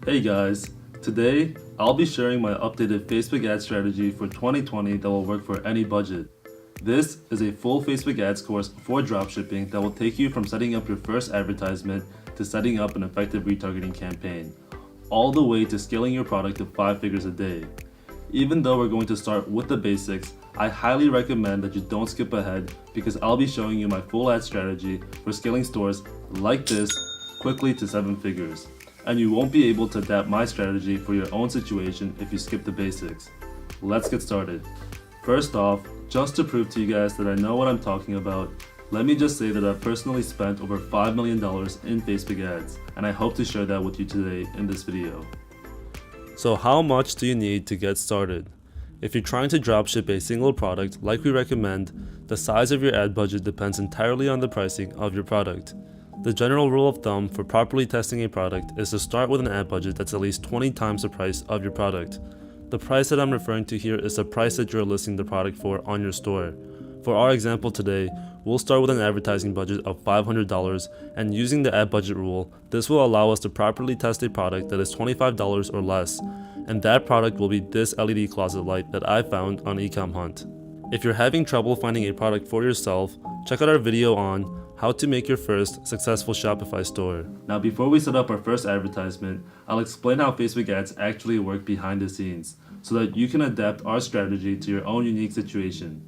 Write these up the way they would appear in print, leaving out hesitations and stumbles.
Hey guys, today I'll be sharing my updated Facebook ad strategy for 2020 that will work for any budget. This is a full Facebook ads course for dropshipping that will take you from setting up your first advertisement to setting up an effective retargeting campaign, all the way to scaling your product to 5 figures a day. Even though we're going to start with the basics, I highly recommend that you don't skip ahead because I'll be showing you my full ad strategy for scaling stores like this quickly to 7 figures. And you won't be able to adapt my strategy for your own situation if you skip the basics. Let's get started. First off, just to prove to you guys that I know what I'm talking about, let me just say that I've personally spent over $5 million in Facebook ads, and I hope to share that with you today in this video. So how much do you need to get started? If you're trying to dropship a single product like we recommend, the size of your ad budget depends entirely on the pricing of your product. The general rule of thumb for properly testing a product is to start with an ad budget that's at least 20 times the price of your product. The price that I'm referring to here is the price that you're listing the product for on your store. For our example today, we'll start with an advertising budget of $500, and using the ad budget rule, this will allow us to properly test a product that is $25 or less, and that product will be this LED closet light that I found on Ecom Hunt. If you're having trouble finding a product for yourself, check out our video on how to make your first successful Shopify store. Now before we set up our first advertisement, I'll explain how Facebook ads actually work behind the scenes so that you can adapt our strategy to your own unique situation.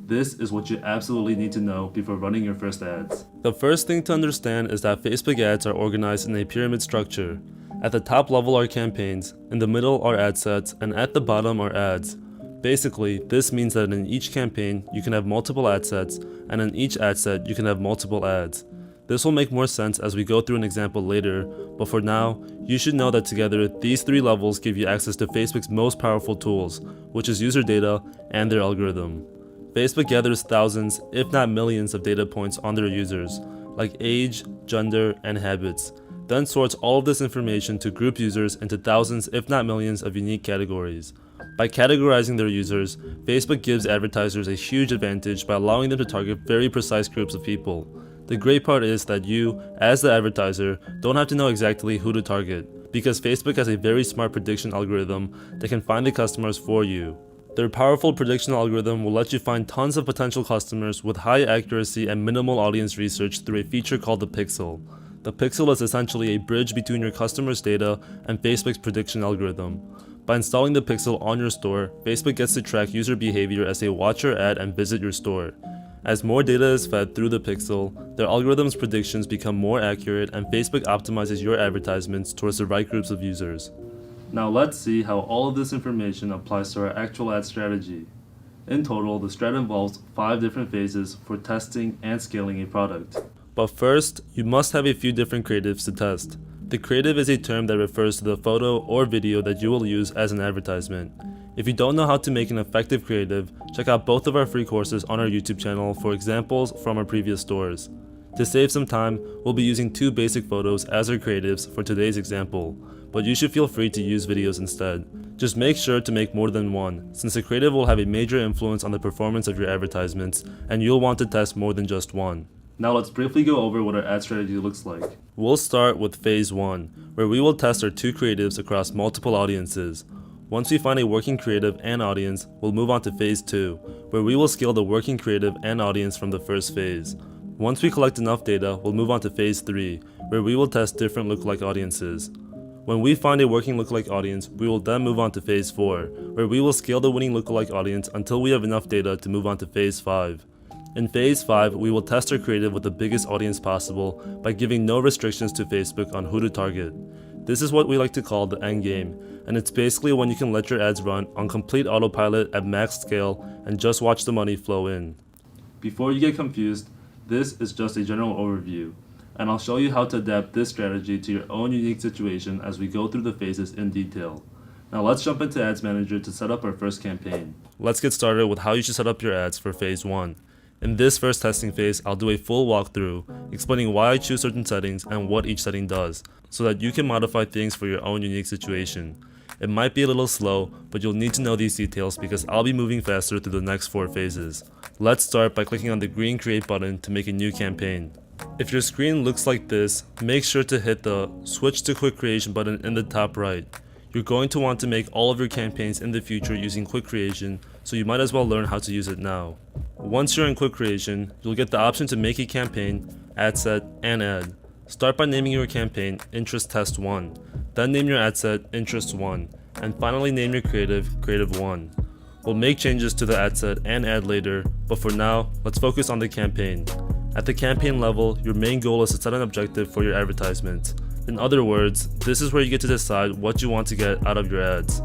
This is what you absolutely need to know before running your first ads. The first thing to understand is that Facebook ads are organized in a pyramid structure. At the top level are campaigns, in the middle are ad sets, and at the bottom are ads. Basically, this means that in each campaign, you can have multiple ad sets, and in each ad set, you can have multiple ads. This will make more sense as we go through an example later, but for now, you should know that together, these 3 levels give you access to Facebook's most powerful tools, which is user data and their algorithm. Facebook gathers thousands, if not millions, of data points on their users, like age, gender, and habits, then sorts all of this information to group users into thousands, if not millions, of unique categories. By categorizing their users, Facebook gives advertisers a huge advantage by allowing them to target very precise groups of people. The great part is that you, as the advertiser, don't have to know exactly who to target, because Facebook has a very smart prediction algorithm that can find the customers for you. Their powerful prediction algorithm will let you find tons of potential customers with high accuracy and minimal audience research through a feature called the pixel. The pixel is essentially a bridge between your customers' data and Facebook's prediction algorithm. By installing the pixel on your store, Facebook gets to track user behavior as they watch your ad and visit your store. As more data is fed through the pixel, their algorithm's predictions become more accurate and Facebook optimizes your advertisements towards the right groups of users. Now let's see how all of this information applies to our actual ad strategy. In total, the strat involves 5 different phases for testing and scaling a product. But first, you must have a few different creatives to test. The creative is a term that refers to the photo or video that you will use as an advertisement. If you don't know how to make an effective creative, check out both of our free courses on our YouTube channel for examples from our previous stores. To save some time, we'll be using 2 basic photos as our creatives for today's example, but you should feel free to use videos instead. Just make sure to make more than one, since the creative will have a major influence on the performance of your advertisements, and you'll want to test more than just one. Now let's briefly go over what our ad strategy looks like. We'll start with phase 1, where we will test our 2 creatives across multiple audiences. Once we find a working creative and audience, we'll move on to phase 2, where we will scale the working creative and audience from the first phase. Once we collect enough data, we'll move on to phase 3, where we will test different lookalike audiences. When we find a working lookalike audience, we will then move on to phase 4, where we will scale the winning lookalike audience until we have enough data to move on to phase 5. In phase 5, we will test our creative with the biggest audience possible by giving no restrictions to Facebook on who to target. This is what we like to call the end game, and it's basically when you can let your ads run on complete autopilot at max scale and just watch the money flow in. Before you get confused, this is just a general overview, and I'll show you how to adapt this strategy to your own unique situation as we go through the phases in detail. Now let's jump into Ads Manager to set up our first campaign. Let's get started with how you should set up your ads for phase 1. In this first testing phase, I'll do a full walkthrough explaining why I choose certain settings and what each setting does, so that you can modify things for your own unique situation. It might be a little slow, but you'll need to know these details because I'll be moving faster through the next 4 phases. Let's start by clicking on the green Create button to make a new campaign. If your screen looks like this, make sure to hit the Switch to Quick Creation button in the top right. You're going to want to make all of your campaigns in the future using Quick Creation, so you might as well learn how to use it now. Once you're in Quick Creation, you'll get the option to make a campaign, ad set, and ad. Start by naming your campaign Interest Test 1, then name your ad set Interest 1, and finally name your creative Creative 1. We'll make changes to the ad set and ad later, but for now, let's focus on the campaign. At the campaign level, your main goal is to set an objective for your advertisement. In other words, this is where you get to decide what you want to get out of your ads.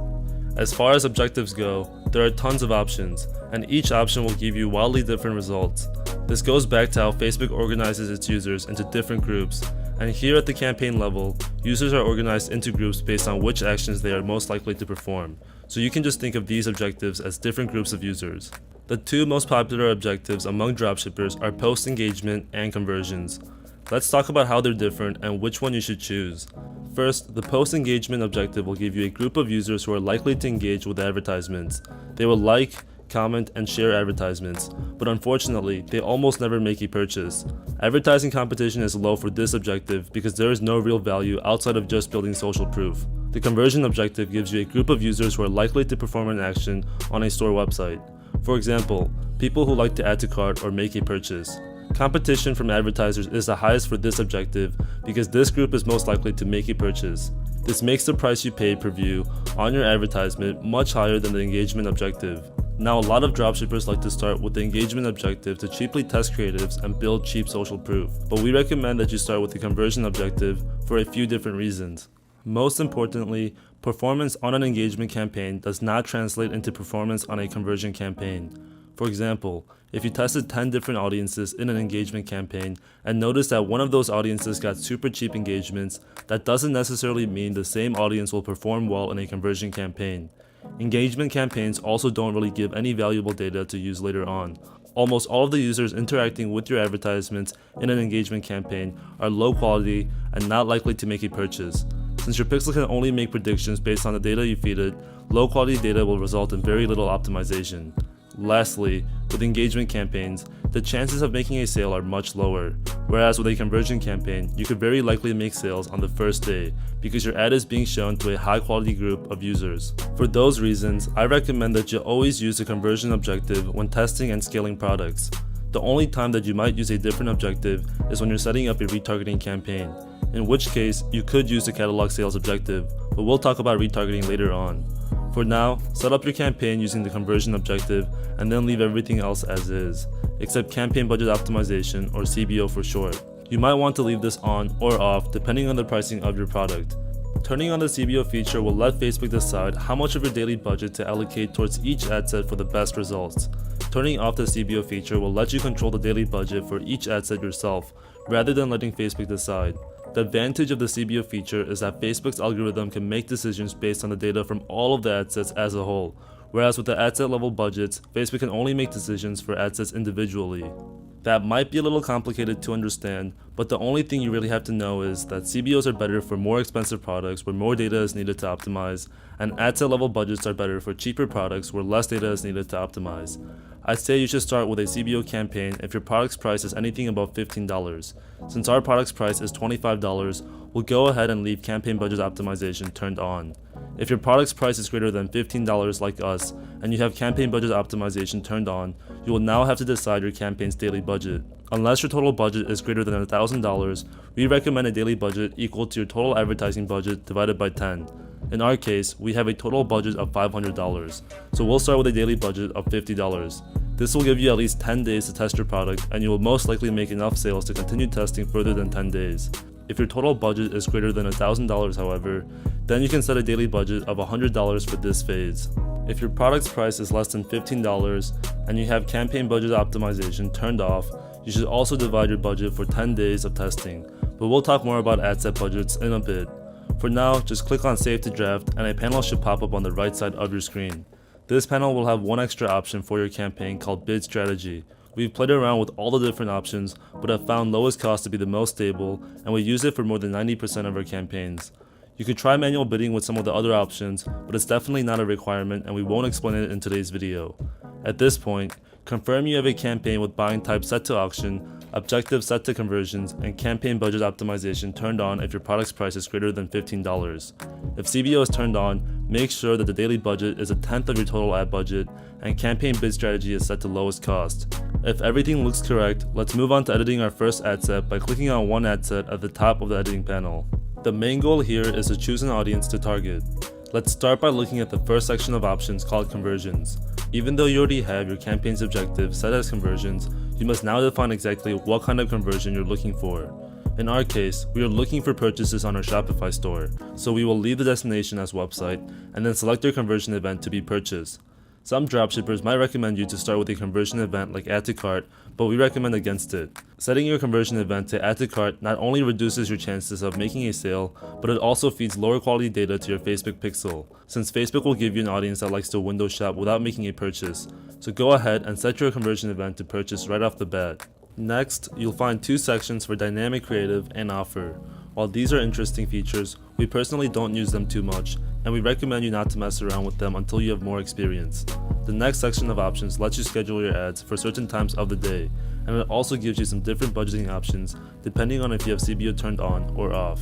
As far as objectives go, there are tons of options, and each option will give you wildly different results. This goes back to how Facebook organizes its users into different groups, and here at the campaign level, users are organized into groups based on which actions they are most likely to perform, so you can just think of these objectives as different groups of users. The two most popular objectives among dropshippers are post engagement and conversions. Let's talk about how they're different and which one you should choose. First, the post engagement objective will give you a group of users who are likely to engage with advertisements. They will like, comment, and share advertisements, but unfortunately, they almost never make a purchase. Advertising competition is low for this objective because there is no real value outside of just building social proof. The conversion objective gives you a group of users who are likely to perform an action on a store website. For example, people who like to add to cart or make a purchase. Competition from advertisers is the highest for this objective because this group is most likely to make a purchase. This makes the price you pay per view on your advertisement much higher than the engagement objective. Now, a lot of dropshippers like to start with the engagement objective to cheaply test creatives and build cheap social proof, but we recommend that you start with the conversion objective for a few different reasons. Most importantly, performance on an engagement campaign does not translate into performance on a conversion campaign. For example, if you tested 10 different audiences in an engagement campaign and noticed that one of those audiences got super cheap engagements, that doesn't necessarily mean the same audience will perform well in a conversion campaign. Engagement campaigns also don't really give any valuable data to use later on. Almost all of the users interacting with your advertisements in an engagement campaign are low quality and not likely to make a purchase. Since your pixel can only make predictions based on the data you feed it, low quality data will result in very little optimization. Lastly, with engagement campaigns, the chances of making a sale are much lower, whereas with a conversion campaign, you could very likely make sales on the first day because your ad is being shown to a high quality group of users. For those reasons, I recommend that you always use the conversion objective when testing and scaling products. The only time that you might use a different objective is when you're setting up a retargeting campaign, in which case you could use the catalog sales objective, but we'll talk about retargeting later on. For now, set up your campaign using the conversion objective and then leave everything else as is, except campaign budget optimization, or CBO for short. You might want to leave this on or off depending on the pricing of your product. Turning on the CBO feature will let Facebook decide how much of your daily budget to allocate towards each ad set for the best results. Turning off the CBO feature will let you control the daily budget for each ad set yourself, rather than letting Facebook decide. The advantage of the CBO feature is that Facebook's algorithm can make decisions based on the data from all of the ad sets as a whole, whereas with the ad set level budgets, Facebook can only make decisions for ad sets individually. That might be a little complicated to understand, but the only thing you really have to know is that CBOs are better for more expensive products where more data is needed to optimize, and ad set level budgets are better for cheaper products where less data is needed to optimize. I'd say you should start with a CBO campaign if your product's price is anything above $15. Since our product's price is $25, we'll go ahead and leave campaign budget optimization turned on. If your product's price is greater than $15 like us, and you have campaign budget optimization turned on, you will now have to decide your campaign's daily budget. Unless your total budget is greater than $1,000, we recommend a daily budget equal to your total advertising budget divided by 10. In our case, we have a total budget of $500, so we'll start with a daily budget of $50. This will give you at least 10 days to test your product, and you will most likely make enough sales to continue testing further than 10 days. If your total budget is greater than $1,000, however, then you can set a daily budget of $100 for this phase. If your product's price is less than $15 and you have campaign budget optimization turned off, you should also divide your budget for 10 days of testing, but we'll talk more about ad set budgets in a bit. For now, just click on Save to Draft and a panel should pop up on the right side of your screen. This panel will have one extra option for your campaign called Bid Strategy. We've played around with all the different options, but have found lowest cost to be the most stable, and we use it for more than 90% of our campaigns. You could try manual bidding with some of the other options, but it's definitely not a requirement and we won't explain it in today's video. At this point, confirm you have a campaign with buying type set to auction, objective set to conversions, and campaign budget optimization turned on if your product's price is greater than $15. If CBO is turned on, make sure that the daily budget is a tenth of your total ad budget, and campaign bid strategy is set to lowest cost. If everything looks correct, let's move on to editing our first ad set by clicking on one ad set at the top of the editing panel. The main goal here is to choose an audience to target. Let's start by looking at the first section of options called conversions. Even though you already have your campaign's objective set as conversions, you must now define exactly what kind of conversion you're looking for. In our case, we are looking for purchases on our Shopify store, so we will leave the destination as website and then select our conversion event to be purchased. Some dropshippers might recommend you to start with a conversion event like add to cart, but we recommend against it. Setting your conversion event to add to cart not only reduces your chances of making a sale, but it also feeds lower quality data to your Facebook pixel, since Facebook will give you an audience that likes to window shop without making a purchase. So go ahead and set your conversion event to purchase right off the bat. Next, you'll find two sections for dynamic creative and offer. While these are interesting features, we personally don't use them too much, and we recommend you not to mess around with them until you have more experience. The next section of options lets you schedule your ads for certain times of the day, and it also gives you some different budgeting options depending on if you have CBO turned on or off.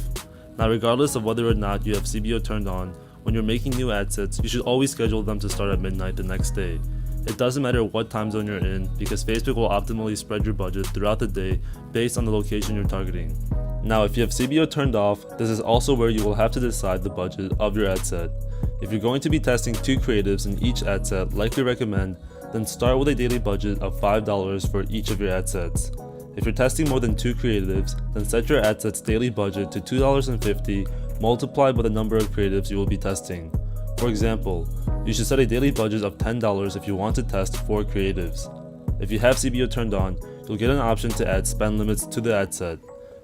Now, regardless of whether or not you have CBO turned on, when you're making new ad sets, you should always schedule them to start at midnight the next day. It doesn't matter what time zone you're in, because Facebook will optimally spread your budget throughout the day based on the location you're targeting. Now, if you have CBO turned off, this is also where you will have to decide the budget of your ad set. If you're going to be testing 2 creatives in each ad set like we recommend, then start with a daily budget of $5 for each of your ad sets. If you're testing more than 2 creatives, then set your ad set's daily budget to $2.50 multiplied by the number of creatives you will be testing. For example, you should set a daily budget of $10 if you want to test 4 creatives. If you have CBO turned on, you'll get an option to add spend limits to the ad set.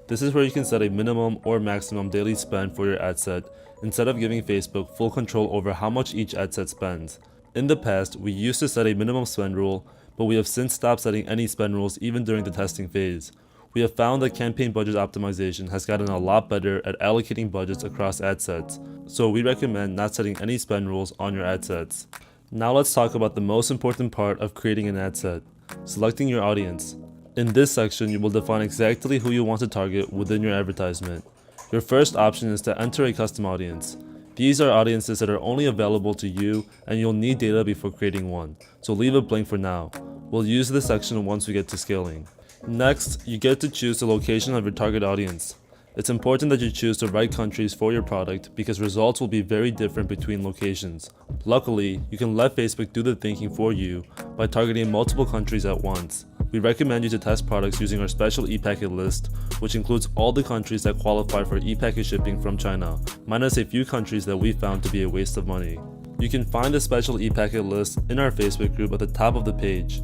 This is where you can set a minimum or maximum daily spend for your ad set instead of giving Facebook full control over how much each ad set spends. In the past, we used to set a minimum spend rule, but we have since stopped setting any spend rules even during the testing phase. We have found that campaign budget optimization has gotten a lot better at allocating budgets across ad sets, so we recommend not setting any spend rules on your ad sets. Now let's talk about the most important part of creating an ad set: selecting your audience. In this section, you will define exactly who you want to target within your advertisement. Your first option is to enter a custom audience. These are audiences that are only available to you, and you'll need data before creating one, so leave it blank for now. We'll use this section once we get to scaling. Next, you get to choose the location of your target audience. It's important that you choose the right countries for your product because results will be very different between locations. Luckily, you can let Facebook do the thinking for you by targeting multiple countries at once. We recommend you to test products using our special e-packet list, which includes all the countries that qualify for e-packet shipping from China, minus a few countries that we found to be a waste of money. You can find the special e-packet list in our Facebook group at the top of the page.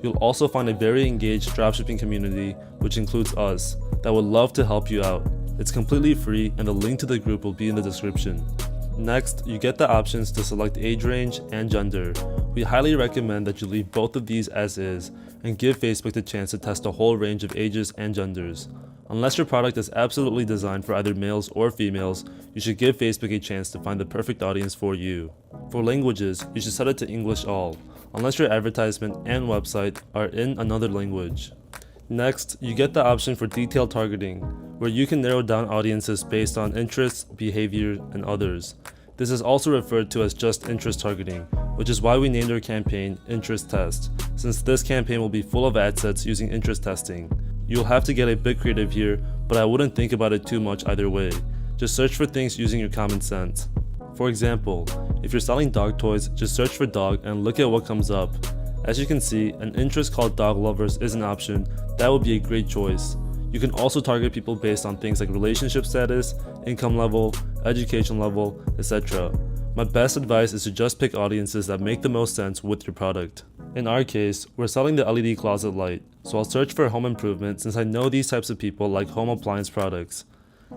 You'll also find a very engaged dropshipping community, which includes us, that would love to help you out. It's completely free, and the link to the group will be in the description. Next, you get the options to select age range and gender. We highly recommend that you leave both of these as is and give Facebook the chance to test a whole range of ages and genders. Unless your product is absolutely designed for either males or females, you should give Facebook a chance to find the perfect audience for you. For languages, you should set it to English all, unless your advertisement and website are in another language. Next, you get the option for detailed targeting, where you can narrow down audiences based on interests, behavior, and others. This is also referred to as just interest targeting, which is why we named our campaign Interest Test, since this campaign will be full of ad sets using interest testing. You'll have to get a bit creative here, but I wouldn't think about it too much either way. Just search for things using your common sense. For example, if you're selling dog toys, just search for dog and look at what comes up. As you can see, an interest called dog lovers is an option that would be a great choice. You can also target people based on things like relationship status, income level, education level, etc. My best advice is to just pick audiences that make the most sense with your product. In our case, we're selling the LED closet light, so I'll search for home improvement since I know these types of people like home appliance products.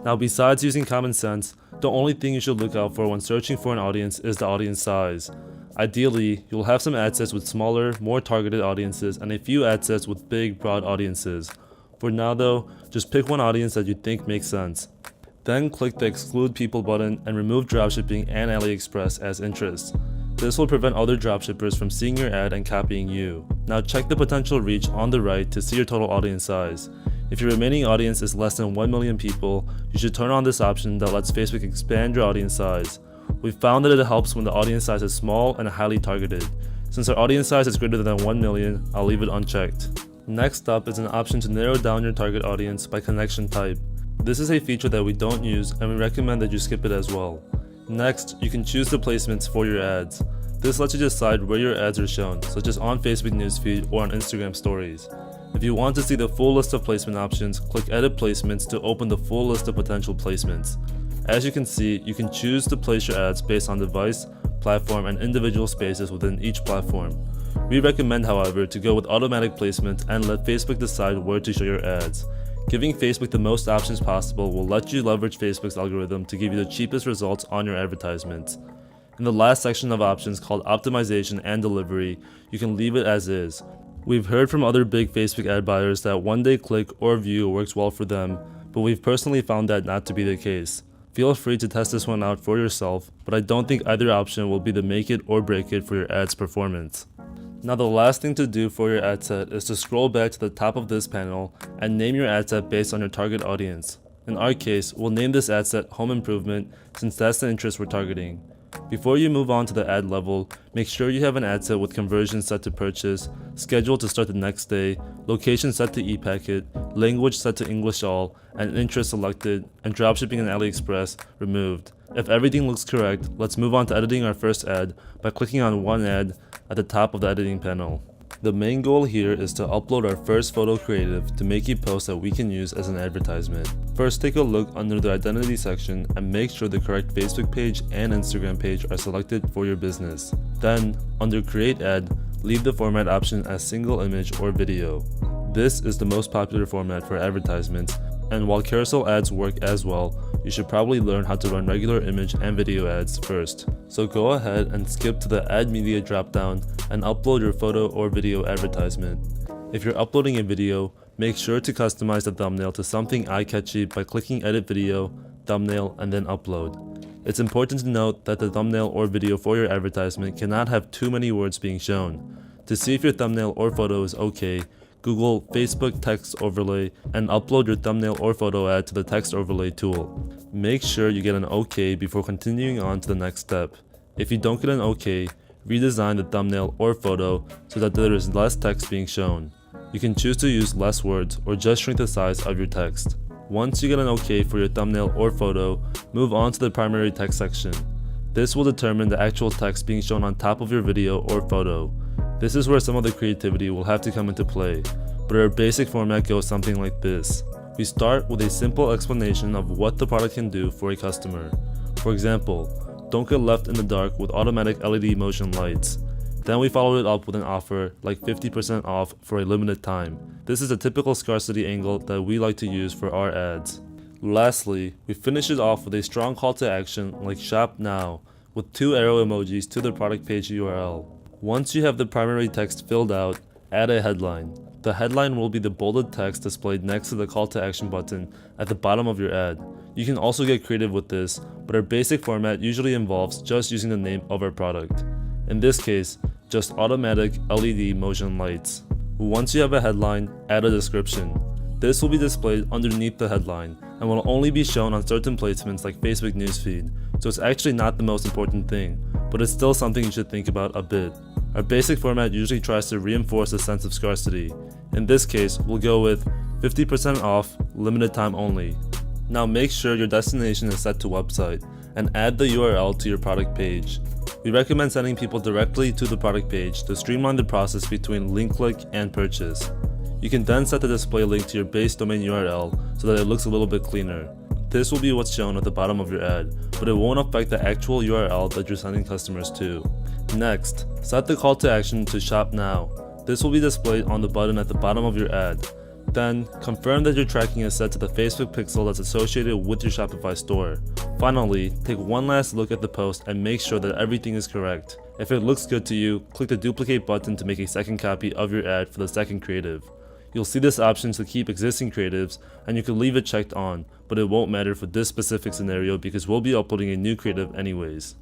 Now, besides using common sense, the only thing you should look out for when searching for an audience is the audience size. Ideally, you'll have some ad sets with smaller, more targeted audiences and a few ad sets with big, broad audiences. For now though, just pick one audience that you think makes sense. Then click the Exclude People button and remove Dropshipping and AliExpress as interests. This will prevent other dropshippers from seeing your ad and copying you. Now check the potential reach on the right to see your total audience size. If your remaining audience is less than 1 million people, you should turn on this option that lets Facebook expand your audience size. We've found that it helps when the audience size is small and highly targeted. Since our audience size is greater than 1 million, I'll leave it unchecked. Next up is an option to narrow down your target audience by connection type. This is a feature that we don't use and we recommend that you skip it as well. Next, you can choose the placements for your ads. This lets you decide where your ads are shown, such as on Facebook newsfeed or on Instagram stories. If you want to see the full list of placement options, click Edit Placements to open the full list of potential placements. As you can see, you can choose to place your ads based on device, platform, and individual spaces within each platform. We recommend, however, to go with automatic placement and let Facebook decide where to show your ads. Giving Facebook the most options possible will let you leverage Facebook's algorithm to give you the cheapest results on your advertisements. In the last section of options called Optimization and Delivery, you can leave it as is. We've heard from other big Facebook ad buyers that one-day click or view works well for them, but we've personally found that not to be the case. Feel free to test this one out for yourself, but I don't think either option will be the make it or break it for your ad's performance. Now the last thing to do for your ad set is to scroll back to the top of this panel and name your ad set based on your target audience. In our case, we'll name this ad set Home Improvement since that's the interest we're targeting. Before you move on to the ad level, make sure you have an ad set with conversion set to purchase, scheduled to start the next day, location set to ePacket, language set to English all, and interest selected, and dropshipping and AliExpress removed. If everything looks correct, let's move on to editing our first ad by clicking on one ad at the top of the editing panel. The main goal here is to upload our first photo creative to make a post that we can use as an advertisement. First, take a look under the identity section and make sure the correct Facebook page and Instagram page are selected for your business. Then, under create ad, leave the format option as single image or video. This is the most popular format for advertisements, and while carousel ads work as well, you should probably learn how to run regular image and video ads first. So go ahead and skip to the Add Media dropdown and upload your photo or video advertisement. If you're uploading a video, make sure to customize the thumbnail to something eye-catchy by clicking Edit Video, Thumbnail, and then Upload. It's important to note that the thumbnail or video for your advertisement cannot have too many words being shown. To see if your thumbnail or photo is okay, Google Facebook Text Overlay and upload your thumbnail or photo ad to the Text Overlay tool. Make sure you get an OK before continuing on to the next step. If you don't get an OK, redesign the thumbnail or photo so that there is less text being shown. You can choose to use less words or just shrink the size of your text. Once you get an OK for your thumbnail or photo, move on to the primary text section. This will determine the actual text being shown on top of your video or photo. This is where some of the creativity will have to come into play, but our basic format goes something like this. We start with a simple explanation of what the product can do for a customer. For example, don't get left in the dark with automatic LED motion lights. Then we follow it up with an offer like 50% off for a limited time. This is a typical scarcity angle that we like to use for our ads. Lastly, we finish it off with a strong call to action like Shop Now with 2 arrow emojis to the product page URL. Once you have the primary text filled out, add a headline. The headline will be the bolded text displayed next to the call to action button at the bottom of your ad. You can also get creative with this, but our basic format usually involves just using the name of our product. In this case, just automatic LED motion lights. Once you have a headline, add a description. This will be displayed underneath the headline and will only be shown on certain placements like Facebook newsfeed, so it's actually not the most important thing, but it's still something you should think about a bit. Our basic format usually tries to reinforce a sense of scarcity. In this case, we'll go with 50% off, limited time only. Now make sure your destination is set to website and add the URL to your product page. We recommend sending people directly to the product page to streamline the process between link click and purchase. You can then set the display link to your base domain URL so that it looks a little bit cleaner. This will be what's shown at the bottom of your ad, but it won't affect the actual URL that you're sending customers to. Next, set the call to action to Shop Now. This will be displayed on the button at the bottom of your ad. Then, confirm that your tracking is set to the Facebook pixel that's associated with your Shopify store. Finally, take one last look at the post and make sure that everything is correct. If it looks good to you, click the duplicate button to make a second copy of your ad for the second creative. You'll see this option to keep existing creatives, and you can leave it checked on, but it won't matter for this specific scenario because we'll be uploading a new creative anyways.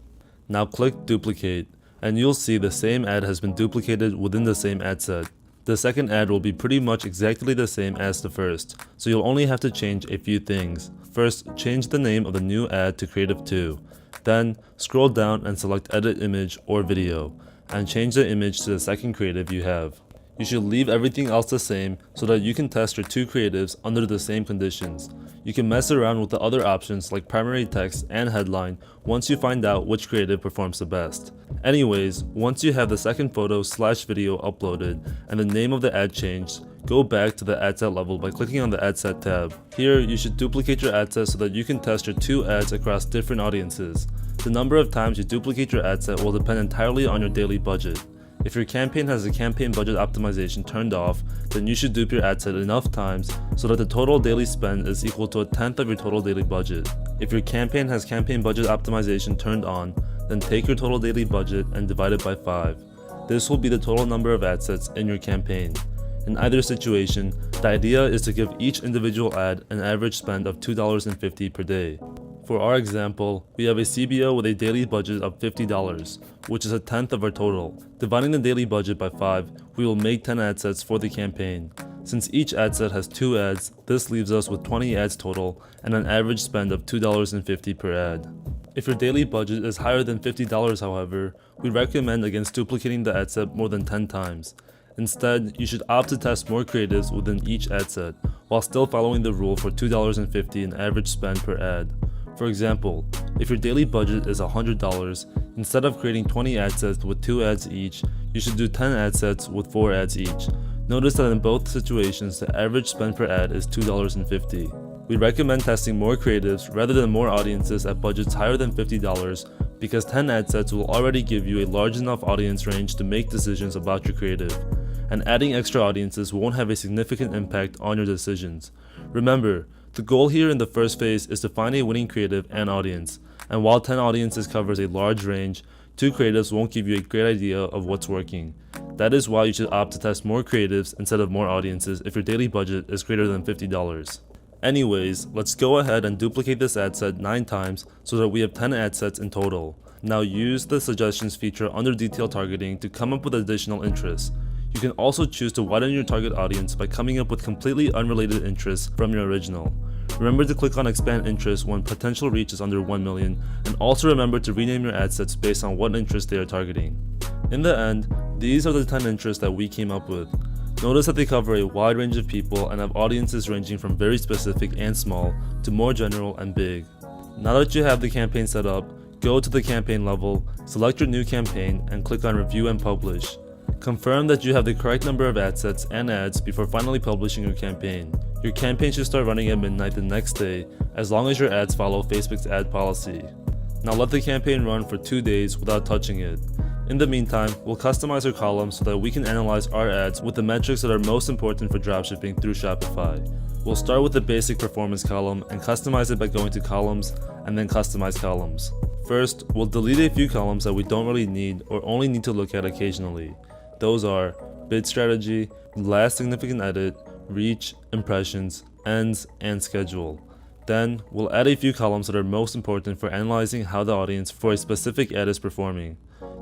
Now click Duplicate, and you'll see the same ad has been duplicated within the same ad set. The second ad will be pretty much exactly the same as the first, so you'll only have to change a few things. First, change the name of the new ad to Creative 2. Then, scroll down and select Edit Image or Video, and change the image to the second creative you have. You should leave everything else the same so that you can test your two creatives under the same conditions. You can mess around with the other options like primary text and headline once you find out which creative performs the best. Anyways, once you have the second photo/video uploaded and the name of the ad changed, go back to the ad set level by clicking on the Adset tab. Here, you should duplicate your ad set so that you can test your two ads across different audiences. The number of times you duplicate your ad set will depend entirely on your daily budget. If your campaign has the campaign budget optimization turned off, then you should dupe your ad set enough times so that the total daily spend is equal to 1/10 of your total daily budget. If your campaign has campaign budget optimization turned on, then take your total daily budget and divide it by 5. This will be the total number of ad sets in your campaign. In either situation, the idea is to give each individual ad an average spend of $2.50 per day. For our example, we have a CBO with a daily budget of $50, which is 1/10 of our total. Dividing the daily budget by 5, we will make 10 ad sets for the campaign. Since each ad set has 2 ads, this leaves us with 20 ads total and an average spend of $2.50 per ad. If your daily budget is higher than $50 however, we recommend against duplicating the ad set more than 10 times. Instead, you should opt to test more creatives within each ad set, while still following the rule for $2.50 in average spend per ad. For example, if your daily budget is $100, instead of creating 20 ad sets with 2 ads each, you should do 10 ad sets with 4 ads each. Notice that in both situations, the average spend per ad is $2.50. We recommend testing more creatives rather than more audiences at budgets higher than $50 because 10 ad sets will already give you a large enough audience range to make decisions about your creative, and adding extra audiences won't have a significant impact on your decisions. Remember, the goal here in the first phase is to find a winning creative and audience, and while 10 audiences covers a large range, 2 creatives won't give you a great idea of what's working. That is why you should opt to test more creatives instead of more audiences if your daily budget is greater than $50. Anyways, let's go ahead and duplicate this ad set 9 times so that we have 10 ad sets in total. Now use the suggestions feature under detailed targeting to come up with additional interests. You can also choose to widen your target audience by coming up with completely unrelated interests from your original. Remember to click on expand interest when potential reach is under 1 million, and also remember to rename your ad sets based on what interest they are targeting. In the end, these are the 10 interests that we came up with. Notice that they cover a wide range of people and have audiences ranging from very specific and small to more general and big. Now that you have the campaign set up, go to the campaign level, select your new campaign, and click on review and publish. Confirm that you have the correct number of ad sets and ads before finally publishing your campaign. Your campaign should start running at midnight the next day, as long as your ads follow Facebook's ad policy. Now let the campaign run for 2 days without touching it. In the meantime, we'll customize our columns so that we can analyze our ads with the metrics that are most important for dropshipping through Shopify. We'll start with the basic performance column and customize it by going to columns and then customize columns. First, we'll delete a few columns that we don't really need or only need to look at occasionally. Those are bid strategy, last significant edit, reach, impressions, ends, and schedule. Then, we'll add a few columns that are most important for analyzing how the audience for a specific ad is performing.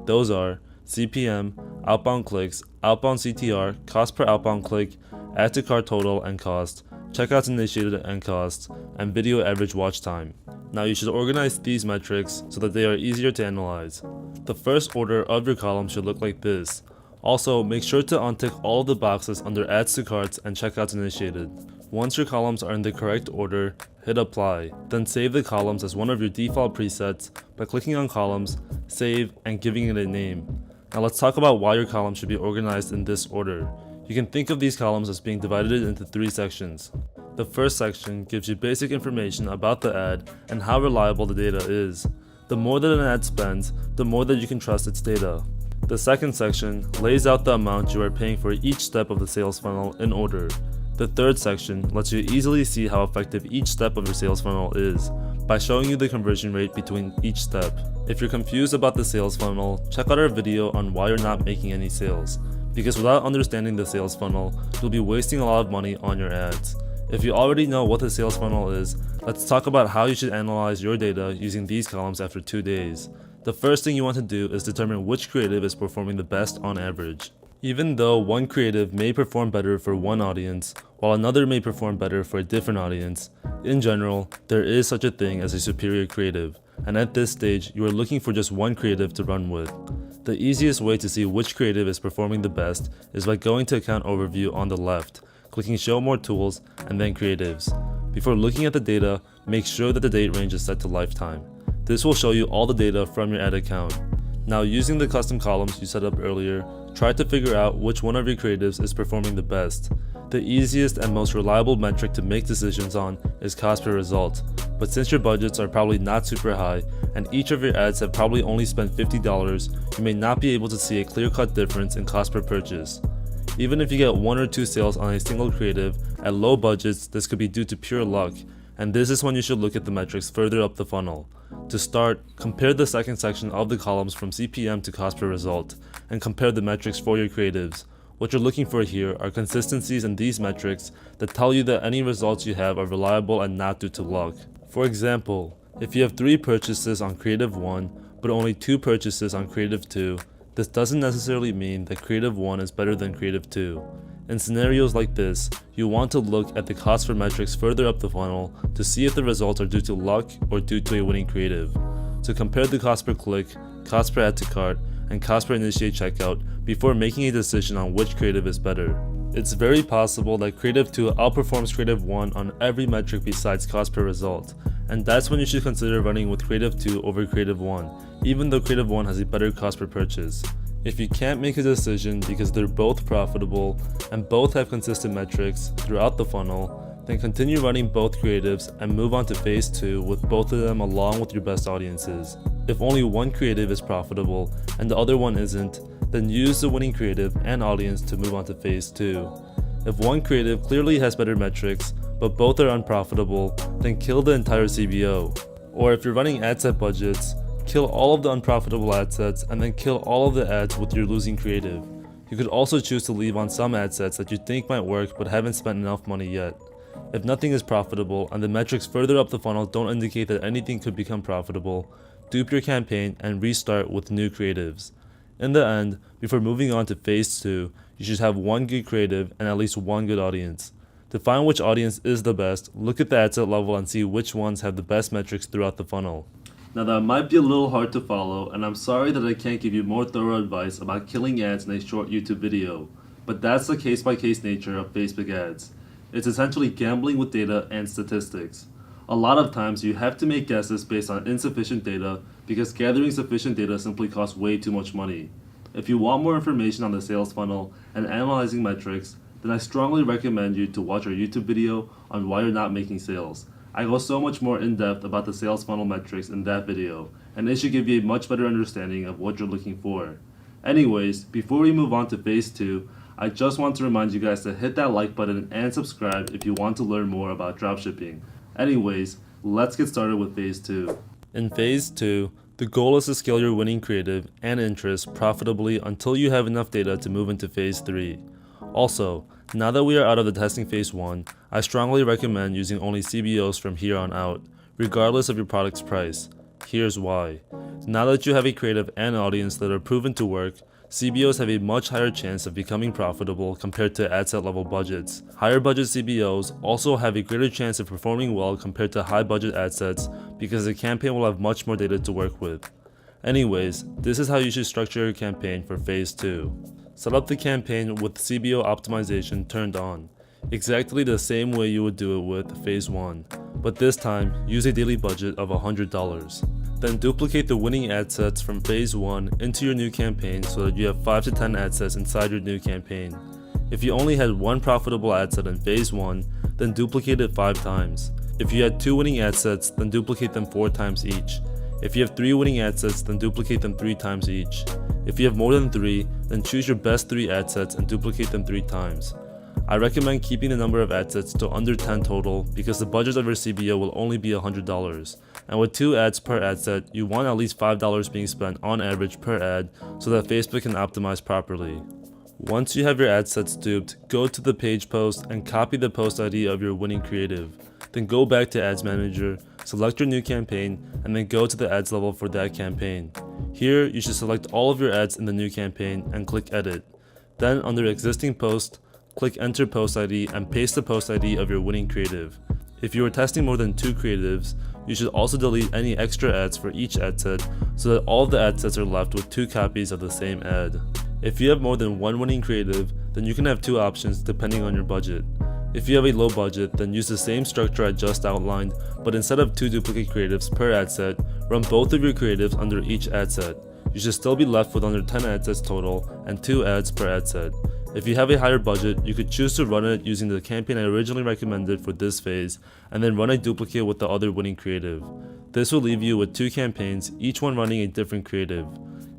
Those are CPM, outbound clicks, outbound CTR, cost per outbound click, add to cart total and cost, checkouts initiated and cost, and video average watch time. Now you should organize these metrics so that they are easier to analyze. The first order of your column should look like this. Also, make sure to untick all of the boxes under adds to carts and checkouts initiated. Once your columns are in the correct order, hit apply. Then save the columns as one of your default presets by clicking on columns, save, and giving it a name. Now let's talk about why your columns should be organized in this order. You can think of these columns as being divided into 3 sections. The first section gives you basic information about the ad and how reliable the data is. The more that an ad spends, the more that you can trust its data. The second section lays out the amount you are paying for each step of the sales funnel in order. The third section lets you easily see how effective each step of your sales funnel is by showing you the conversion rate between each step. If you're confused about the sales funnel, check out our video on why you're not making any sales, because without understanding the sales funnel, you'll be wasting a lot of money on your ads. If you already know what the sales funnel is, let's talk about how you should analyze your data using these columns after 2 days. The first thing you want to do is determine which creative is performing the best on average. Even though one creative may perform better for one audience, while another may perform better for a different audience, in general, there is such a thing as a superior creative, and at this stage, you are looking for just one creative to run with. The easiest way to see which creative is performing the best is by going to Account Overview on the left, clicking Show More Tools, and then Creatives. Before looking at the data, make sure that the date range is set to lifetime. This will show you all the data from your ad account. Now, using the custom columns you set up earlier, try to figure out which one of your creatives is performing the best. The easiest and most reliable metric to make decisions on is cost per result, but since your budgets are probably not super high and each of your ads have probably only spent $50, you may not be able to see a clear-cut difference in cost per purchase. Even if you get 1 or 2 sales on a single creative, at low budgets this could be due to pure luck, and this is when you should look at the metrics further up the funnel. To start, compare the second section of the columns from CPM to cost per result, and compare the metrics for your creatives. What you're looking for here are consistencies in these metrics that tell you that any results you have are reliable and not due to luck. For example, if you have 3 purchases on Creative 1, but only 2 purchases on Creative 2, this doesn't necessarily mean that Creative 1 is better than Creative 2. In scenarios like this, you want to look at the cost per metrics further up the funnel to see if the results are due to luck or due to a winning creative. So compare the cost per click, cost per add to cart, and cost per initiate checkout before making a decision on which creative is better. It's very possible that Creative 2 outperforms Creative 1 on every metric besides cost per result, and that's when you should consider running with Creative 2 over Creative 1, even though Creative 1 has a better cost per purchase. If you can't make a decision because they're both profitable and both have consistent metrics throughout the funnel, then continue running both creatives and move on to phase 2 with both of them along with your best audiences. If only one creative is profitable and the other one isn't, then use the winning creative and audience to move on to phase 2. If one creative clearly has better metrics but both are unprofitable, then kill the entire CBO. Or if you're running ad set budgets, kill all of the unprofitable ad sets and then kill all of the ads with your losing creative. You could also choose to leave on some ad sets that you think might work but haven't spent enough money yet. If nothing is profitable and the metrics further up the funnel don't indicate that anything could become profitable, dupe your campaign and restart with new creatives. In the end, before moving on to phase 2, you should have one good creative and at least one good audience. To find which audience is the best, look at the ad set level and see which ones have the best metrics throughout the funnel. Now that might be a little hard to follow, and I'm sorry that I can't give you more thorough advice about killing ads in a short YouTube video, but that's the case-by-case nature of Facebook ads. It's essentially gambling with data and statistics. A lot of times you have to make guesses based on insufficient data because gathering sufficient data simply costs way too much money. If you want more information on the sales funnel and analyzing metrics, then I strongly recommend you to watch our YouTube video on why you're not making sales. I go so much more in depth about the sales funnel metrics in that video, and it should give you a much better understanding of what you're looking for. Anyways, before we move on to phase 2, I just want to remind you guys to hit that like button and subscribe if you want to learn more about dropshipping. Anyways, let's get started with phase 2. In phase 2, the goal is to scale your winning creative and interest profitably until you have enough data to move into phase 3. Also, now that we are out of the testing phase 1, I strongly recommend using only CBOs from here on out, regardless of your product's price. Here's why. Now that you have a creative and audience that are proven to work, CBOs have a much higher chance of becoming profitable compared to ad set level budgets. Higher budget CBOs also have a greater chance of performing well compared to high budget ad sets because the campaign will have much more data to work with. Anyways, this is how you should structure your campaign for phase 2. Set up the campaign with CBO optimization turned on, exactly the same way you would do it with phase 1, but this time use a daily budget of $100. Then duplicate the winning ad sets from phase 1 into your new campaign so that you have 5 to 10 ad sets inside your new campaign. If you only had one profitable ad set in phase 1, then duplicate it 5 times. If you had 2 winning ad sets, then duplicate them 4 times each. If you have 3 winning ad sets, then duplicate them 3 times each. If you have more than 3, then choose your best 3 ad sets and duplicate them 3 times. I recommend keeping the number of ad sets to under 10 total because the budget of your CBO will only be $100. And with 2 ads per ad set, you want at least $5 being spent on average per ad so that Facebook can optimize properly. Once you have your ad sets duped, go to the page post and copy the post ID of your winning creative. Then go back to Ads Manager, select your new campaign, and then go to the ads level for that campaign. Here, you should select all of your ads in the new campaign and click Edit. Then under Existing Post, click Enter Post ID and paste the post ID of your winning creative. If you are testing more than 2 creatives, you should also delete any extra ads for each ad set so that all of the ad sets are left with 2 copies of the same ad. If you have more than 1 winning creative, then you can have 2 options depending on your budget. If you have a low budget, then use the same structure I just outlined, but instead of 2 duplicate creatives per ad set, run both of your creatives under each ad set. You should still be left with under 10 ad sets total and 2 ads per ad set. If you have a higher budget, you could choose to run it using the campaign I originally recommended for this phase, and then run a duplicate with the other winning creative. This will leave you with 2 campaigns, each one running a different creative.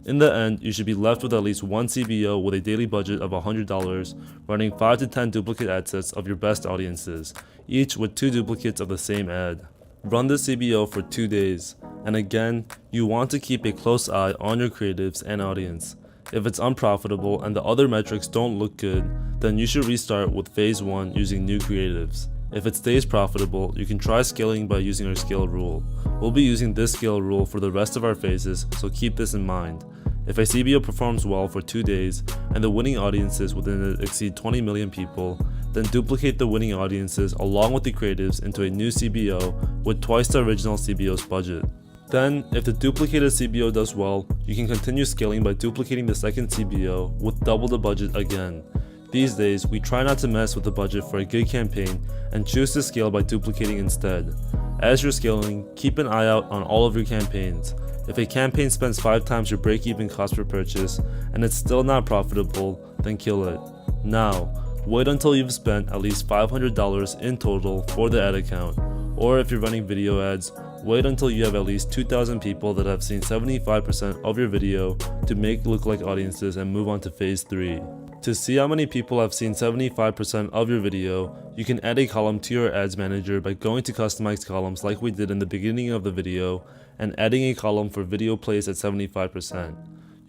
In the end, you should be left with at least 1 CBO with a daily budget of $100, running 5 to 10 duplicate ad sets of your best audiences, each with 2 duplicates of the same ad. Run the CBO for 2 days, and again, you want to keep a close eye on your creatives and audience. If it's unprofitable and the other metrics don't look good, then you should restart with phase 1 using new creatives. If it stays profitable, you can try scaling by using our scale rule. We'll be using this scale rule for the rest of our phases, so keep this in mind. If a CBO performs well for 2 days and the winning audiences within it exceed 20 million people, then duplicate the winning audiences along with the creatives into a new CBO with twice the original CBO's budget. Then, if the duplicated CBO does well, you can continue scaling by duplicating the second CBO with double the budget again. These days, we try not to mess with the budget for a good campaign and choose to scale by duplicating instead. As you're scaling, keep an eye out on all of your campaigns. If a campaign spends 5 times your break-even cost per purchase and it's still not profitable, then kill it. Now, wait until you've spent at least $500 in total for the ad account, or if you're running video ads, wait until you have at least 2,000 people that have seen 75% of your video to make lookalike audiences and move on to phase 3. To see how many people have seen 75% of your video, you can add a column to your ads manager by going to customize columns like we did in the beginning of the video and adding a column for video plays at 75%.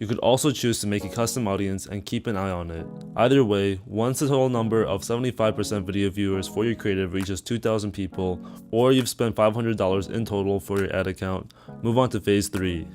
You could also choose to make a custom audience and keep an eye on it. Either way, once the total number of 75% video viewers for your creative reaches 2,000 people, or you've spent $500 in total for your ad account, move on to phase 3.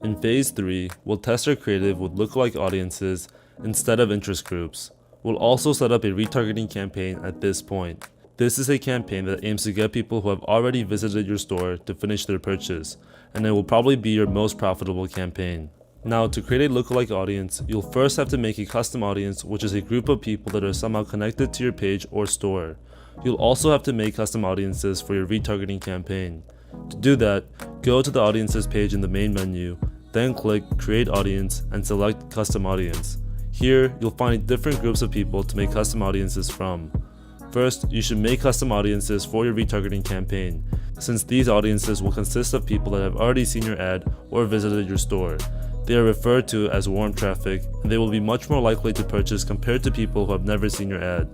In phase 3, we'll test our creative with lookalike audiences instead of interest groups. We'll also set up a retargeting campaign at this point. This is a campaign that aims to get people who have already visited your store to finish their purchase, and it will probably be your most profitable campaign. Now, to create a lookalike audience, you'll first have to make a custom audience, which is a group of people that are somehow connected to your page or store. You'll also have to make custom audiences for your retargeting campaign. To do that, go to the audiences page in the main menu, then click Create Audience and select Custom Audience. Here, you'll find different groups of people to make custom audiences from. First, you should make custom audiences for your retargeting campaign, since these audiences will consist of people that have already seen your ad or visited your store. They are referred to as warm traffic, and they will be much more likely to purchase compared to people who have never seen your ad.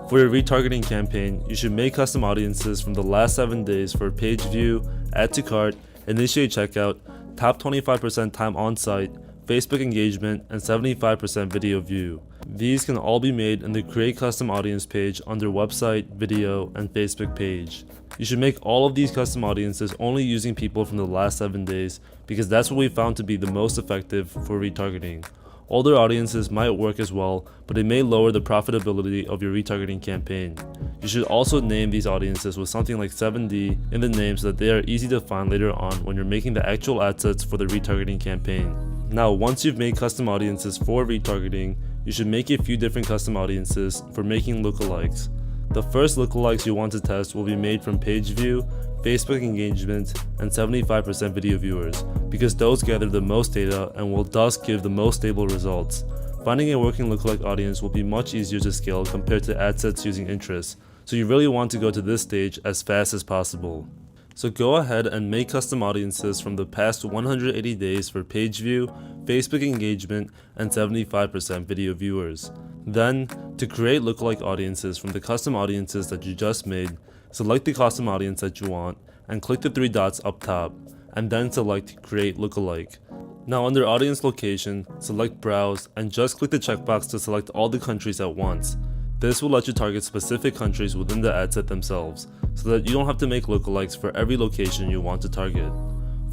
For your retargeting campaign, you should make custom audiences from the last 7 days for page view, add to cart, initiate checkout, top 25% time on site, Facebook engagement, and 75% video view. These can all be made in the Create Custom Audience page under Website, Video, and Facebook page. You should make all of these custom audiences only using people from the last 7 days because that's what we found to be the most effective for retargeting. Older audiences might work as well, but it may lower the profitability of your retargeting campaign. You should also name these audiences with something like 7D in the name so that they are easy to find later on when you're making the actual ad sets for the retargeting campaign. Now, once you've made custom audiences for retargeting, you should make a few different custom audiences for making lookalikes. The first lookalikes you want to test will be made from page view, Facebook engagement, and 75% video viewers, because those gather the most data and will thus give the most stable results. Finding a working lookalike audience will be much easier to scale compared to ad sets using interest, so you really want to go to this stage as fast as possible. So go ahead and make custom audiences from the past 180 days for page view, Facebook engagement, and 75% video viewers. Then, to create lookalike audiences from the custom audiences that you just made, select the custom audience that you want and click the 3 dots up top, and then select Create Lookalike. Now under Audience Location, select Browse and just click the checkbox to select all the countries at once. This will let you target specific countries within the ad set themselves, so that you don't have to make lookalikes for every location you want to target.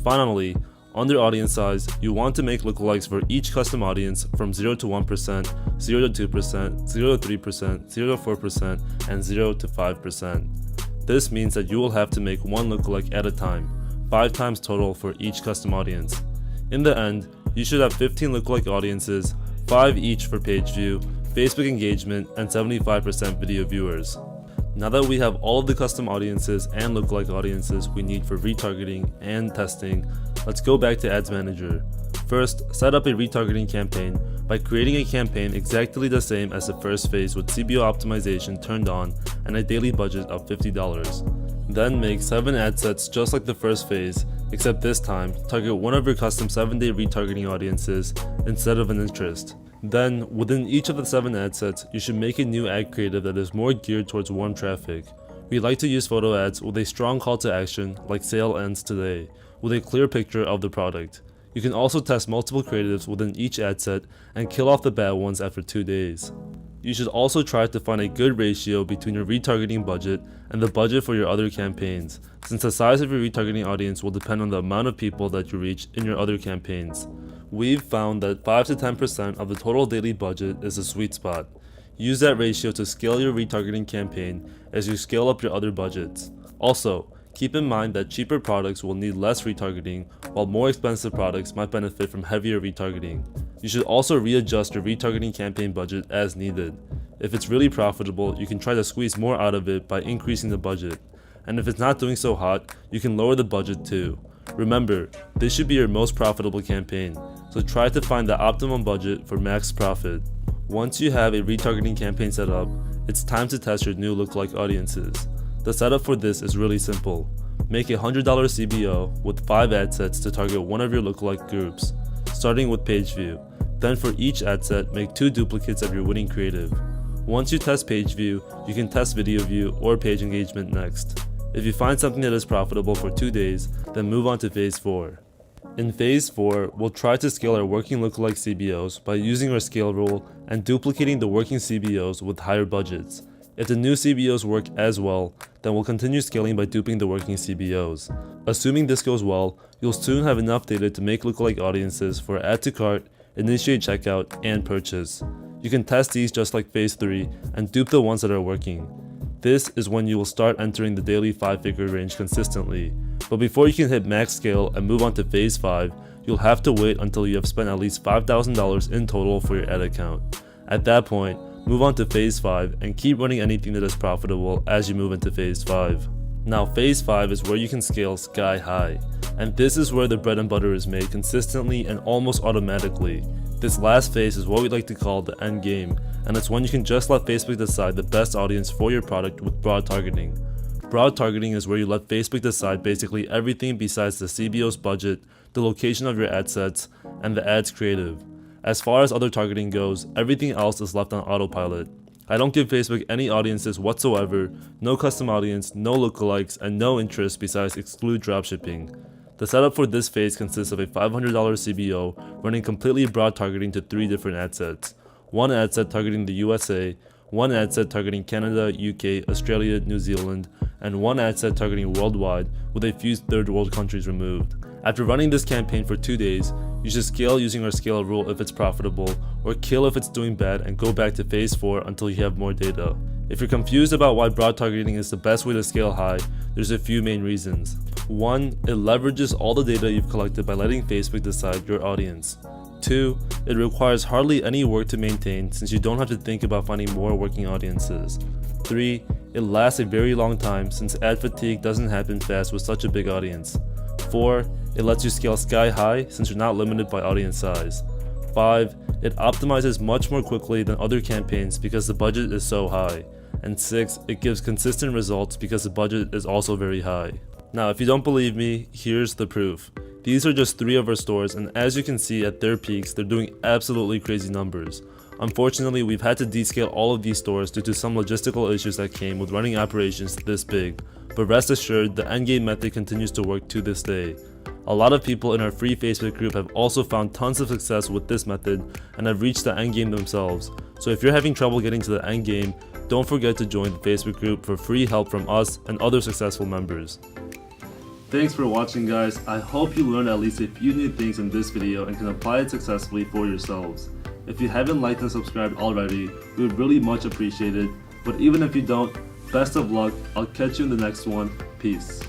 Finally, under Audience Size, you want to make lookalikes for each custom audience from 0 to 1%, 0 to 2%, 0 to 3%, 0 to 4%, and 0 to 5%. This means that you will have to make one lookalike at a time, 5 times total for each custom audience. In the end, you should have 15 lookalike audiences, 5 each for page view, Facebook engagement, and 75% video viewers. Now that we have all of the custom audiences and lookalike audiences we need for retargeting and testing, let's go back to Ads Manager. First, set up a retargeting campaign by creating a campaign exactly the same as the first phase with CBO optimization turned on and a daily budget of $50. Then make 7 ad sets just like the first phase, except this time, target one of your custom 7-day retargeting audiences instead of an interest. Then, within each of the 7 ad sets, you should make a new ad creative that is more geared towards warm traffic. We like to use photo ads with a strong call to action like sale ends today, with a clear picture of the product. You can also test multiple creatives within each ad set and kill off the bad ones after 2 days. You should also try to find a good ratio between your retargeting budget and the budget for your other campaigns, since the size of your retargeting audience will depend on the amount of people that you reach in your other campaigns. We've found that 5 to 10% of the total daily budget is a sweet spot. Use that ratio to scale your retargeting campaign as you scale up your other budgets. Also, keep in mind that cheaper products will need less retargeting, while more expensive products might benefit from heavier retargeting. You should also readjust your retargeting campaign budget as needed. If it's really profitable, you can try to squeeze more out of it by increasing the budget. And if it's not doing so hot, you can lower the budget too. Remember, this should be your most profitable campaign, so try to find the optimum budget for max profit. Once you have a retargeting campaign set up, it's time to test your new lookalike audiences. The setup for this is really simple. Make a $100 CBO with 5 ad sets to target one of your lookalike groups, starting with page view. Then for each ad set, make 2 duplicates of your winning creative. Once you test page view, you can test video view or page engagement next. If you find something that is profitable for 2 days, then move on to phase 4. In phase 4, we'll try to scale our working lookalike CBOs by using our scale rule and duplicating the working CBOs with higher budgets. If the new CBOs work as well, then we'll continue scaling by duping the working CBOs. Assuming this goes well, you'll soon have enough data to make lookalike audiences for add to cart, initiate checkout, and purchase. You can test these just like phase 3 and dupe the ones that are working. This is when you will start entering the daily 5-figure range consistently. But before you can hit max scale and move on to phase 5, you'll have to wait until you have spent at least $5,000 in total for your ad account. At that point, move on to phase 5 and keep running anything that is profitable as you move into phase 5. Now phase 5 is where you can scale sky high, and this is where the bread and butter is made consistently and almost automatically. This last phase is what we like to call the end game, and it's when you can just let Facebook decide the best audience for your product with broad targeting. Broad targeting is where you let Facebook decide basically everything besides the CBO's budget, the location of your ad sets, and the ad's creative. As far as other targeting goes, everything else is left on autopilot. I don't give Facebook any audiences whatsoever, no custom audience, no lookalikes, and no interest besides exclude dropshipping. The setup for this phase consists of a $500 CBO running completely broad targeting to 3 different ad sets. 1 ad set targeting the USA, 1 ad set targeting Canada, UK, Australia, New Zealand, and 1 ad set targeting worldwide with a few third world countries removed. After running this campaign for 2 days, you should scale using our scale rule if it's profitable, or kill if it's doing bad and go back to phase 4 until you have more data. If you're confused about why broad targeting is the best way to scale high, there's a few main reasons. 1. It leverages all the data you've collected by letting Facebook decide your audience. 2. It requires hardly any work to maintain since you don't have to think about finding more working audiences. 3. It lasts a very long time since ad fatigue doesn't happen fast with such a big audience. 4. It lets you scale sky high since you're not limited by audience size. 5. It optimizes much more quickly than other campaigns because the budget is so high. And 6. It gives consistent results because the budget is also very high. Now, if you don't believe me, here's the proof. These are just 3 of our stores, and as you can see at their peaks, they're doing absolutely crazy numbers. Unfortunately, we've had to descale all of these stores due to some logistical issues that came with running operations this big, but rest assured, the endgame method continues to work to this day. A lot of people in our free Facebook group have also found tons of success with this method and have reached the end game themselves. So if you're having trouble getting to the end game, don't forget to join the Facebook group for free help from us and other successful members. Thanks for watching, guys. I hope you learned at least a few new things in this video and can apply it successfully for yourselves. If you haven't liked and subscribed already, we would really much appreciate it. But even if you don't, best of luck. I'll catch you in the next one. Peace.